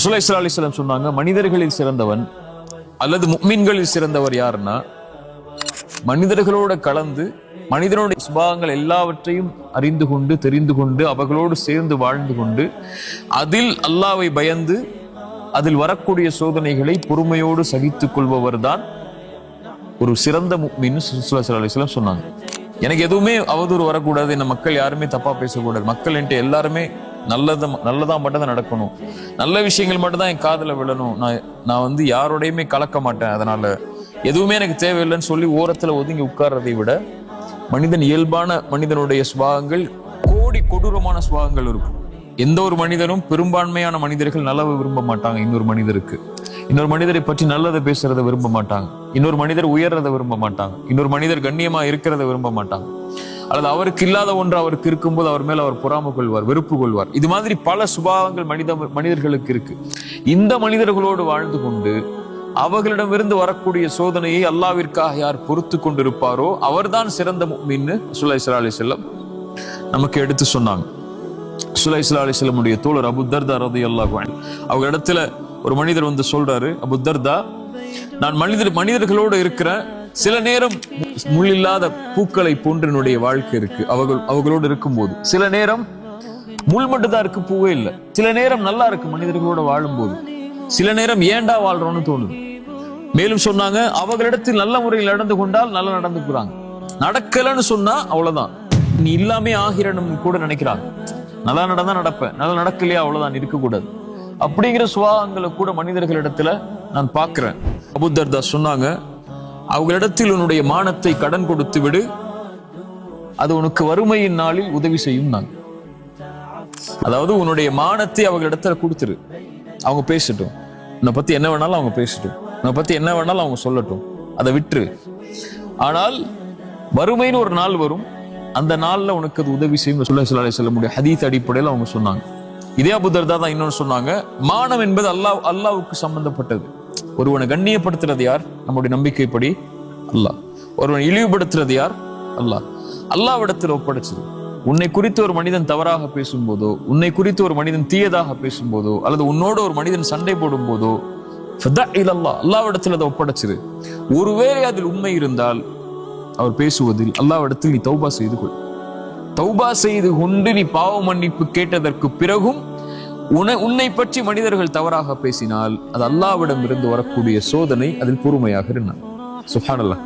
ரசூலுல்லாஹி ஸல்லல்லாஹு அலைஹி வஸல்லம் சொன்னாங்க, மனிதர்களில் சிறந்தவன் அல்லது முஃமின்களில் சிறந்தவர் யாருன்னா, மனிதர்களோட கலந்து மனிதனுடைய சுபாவங்கள் எல்லாவற்றையும் அறிந்து கொண்டு தெரிந்து கொண்டு அவர்களோடு சேர்ந்து வாழ்ந்து கொண்டு அதில் அல்லாஹ்வை பயந்து அதில் வரக்கூடிய சோதனைகளை பொறுமையோடு சகித்துக் கொள்பவர் தான் ஒரு சிறந்த முஃமின். ரசூலுல்லாஹி ஸல்லல்லாஹு அலைஹி வஸல்லம் சொன்னாங்க. எனக்கு எதுவுமே அவதூறு வரக்கூடாது, என்ன மக்கள் யாருமே தப்பா பேசக்கூடாது, மக்கள் என்கிட்ட எல்லாருமே நல்லதா மட்டும் தான் நடக்கணும், நல்ல விஷயங்கள் மட்டும் தான் என் காதுல விழணும், நான் யாரோடையுமே கலக்க மாட்டேன், அதனால எதுவுமே எனக்கு தேவையில்லைன்னு சொல்லி ஓரத்துல ஒதுங்கி உட்கார்றதை விட மனிதன் இயல்பான மனிதனுடைய சுபாவங்கள் கோடி கொடூரமான சுபாவங்கள் இருக்கும். எந்த ஒரு மனிதனும் பெரும்பான்மையான மனிதர்கள் நல்லவை விரும்ப மாட்டாங்க. இன்னொரு மனிதரை பற்றி நல்லதை பேசுறதை விரும்ப மாட்டாங்க. இன்னொரு மனிதர் உயர்றதை விரும்ப மாட்டாங்க. இன்னொரு மனிதர் கண்ணியமா இருக்கிறத விரும்ப மாட்டாங்க. அல்லது அவருக்கு இல்லாத ஒன்று அவருக்கு இருக்கும்போது அவர் மேல அவர் பொறாமை கொள்வார், வெறுப்பு கொள்வார். இது மாதிரி பல சுபாவங்கள் மனிதர்களுக்கு இருக்கு. இந்த மனிதர்களோடு வாழ்ந்து கொண்டு அவர்களிடமிருந்து வரக்கூடிய சோதனையை அல்லாஹ்விற்காக யார் பொறுத்து கொண்டிருப்பாரோ அவர்தான் சிறந்த முஃமின்னு ரசூலுல்லாஹி ஸல்லல்லாஹு அலைஹி வஸல்லம் நமக்கு எடுத்து சொன்னாங்க. ரசூலுல்லாஹி ஸல்லல்லாஹு அலைஹி வஸல்லமுடைய தோழர் அபூ தர்தா ரலியல்லாஹு அன்ஹு அவங்க இடத்துல ஒரு மனிதர் சொல்றாரு, அபூ தர்தா, நான் மனிதர்களோடு இருக்கிறேன், சில நேரம் முள்ளில்லாத பூக்களை போன்று என்னுடைய வாழ்க்கை இருக்கு. அவர்களோடு இருக்கும்போது சில நேரம் முள் மட்டும்தான் இருக்கு, பூவே இல்லை. சில நேரம் நல்லா இருக்கு மனிதர்களோட வாழும்போது, சில நேரம் ஏண்டா வாழ்றோம்னு தோணுது. மேலும் சொன்னாங்க, அவர்களிடத்தில் நல்ல முறையில் நடந்து கொண்டால் நல்லா நடந்துக்கிறாங்க, நடக்கலன்னு சொன்னா அவ்வளவுதான் நீ இல்லாமே ஆகிறன்னு கூட நினைக்கிறாங்க. நல்லா நடந்தா நடப்பேன், நல்லா நடக்கலையா அவ்வளவுதான், இருக்கக்கூடாது அப்படிங்கிற சுபாவங்களை கூட மனிதர்களிடத்துல நான் பார்க்கிறேன். அபூ தர்தா சொன்னாங்க, அவர்களிடத்தில் உன்னுடைய மானத்தை கடன் கொடுத்து விடு, அது உனக்கு வறுமையின் நாளில் உதவி செய்யும். நான் அதாவது உன்னுடைய மானத்தை அவர்களிடத்துல கொடுத்துரு, அவங்க பேசட்டும், உன்னை பத்தி என்ன வேணாலும் அவங்க பேசட்டும், உன்னை பத்தி என்ன வேணாலும் அவங்க சொல்லட்டும், அதை விட்டுரு. ஆனால் வறுமைன்னு ஒரு நாள் வரும், அந்த நாள்ல உனக்கு அது உதவி செய்யும். ரசூலுல்லாஹி ஸல்லல்லாஹு அலைஹி வஸல்லம் ஹதீஸ் அடிப்படையில் அவங்க சொன்னாங்க. இதே அபூ தர்தா தான் இன்னொன்னு சொன்னாங்க, மானம் என்பது அல்லாஹ்வுக்கு சம்பந்தப்பட்டது. ஒருவனை கண்ணியப்படுத்துறது யார்? நம்முடைய நம்பிக்கைப்படி அல்லாஹ். ஒருவனை இழிவுபடுத்துறது யார்? அல்லாஹ். அல்லாஹ்விடத்தில் ஒப்படைச்சது. உன்னை குறித்து ஒரு மனிதன் தவறாக பேசும்போதோ, உன்னை குறித்து ஒரு மனிதன் தீயதாக பேசும்போதோ, அல்லது உன்னோடு ஒரு மனிதன் சண்டை போடும் போதோ அல்லாஹ்விடத்தில் அதை ஒப்படைச்சிரு. ஒருவேளை அதில் உண்மை இருந்தால் அவர் பேசுவதில் அல்லாஹ்விடத்தில் நீ தௌபா செய்து கொள். தௌபா செய்து கொண்டு நீ பாவ மன்னிப்பு கேட்டதற்கு பிறகும் உன்னை பற்றி மனிதர்கள் தவறாக பேசினால் அது அல்லாஹ்விடம் இருந்து வரக்கூடிய சோதனை, அதில் பொறுமையாக இருந்தான். சுப்ஹானல்லாஹ்.